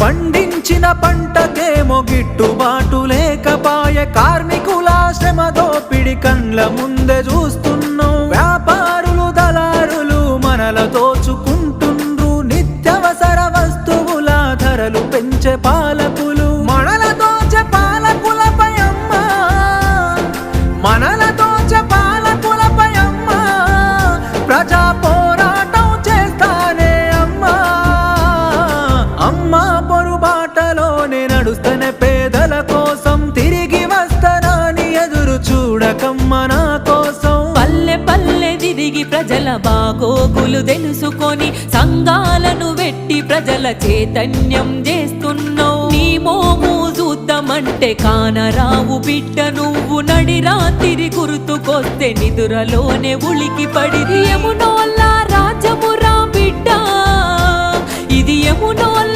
పండించిన పంటకేమో గిట్టుబాటు లేకపాయే, కార్మికుల శ్రమ దోపిడి కండ్ల ముందే చూస్తున్నాం. వ్యాపారులు దళారులు మనల దోచుకుంటుండ్రు, నిత్యవసర వస్తువుల ధరలు పెంచే పాలకులు మనల దోచే పాలకులపై అమ్మా, మనల దోచే పాలకులపై అమ్మా ప్రజా పోరాటం చేస్తానే అమ్మా. అమ్మా పొరుబాటలోనే నడుస్తనే పేదల కోసం, తిరిగి వస్తానని ఎదురు చూడకమ్మ నా కోసం. పల్లె పల్లె తిరిగి ప్రజల బాగోగులు తెలుసుకొని సంఘాలను వెట్టి ప్రజల చైతన్యం చేస్తున్నావు. నీ మోము చూద్దామంటే కానరావు బిడ్డ, నువ్వు నడి రాత్రి గుర్తుకొస్తే నిదురలోనే ఉలికి పడి. యమునోళ్ళ రాజమురా బిడ్డ, ఇది యమునోళ్ళ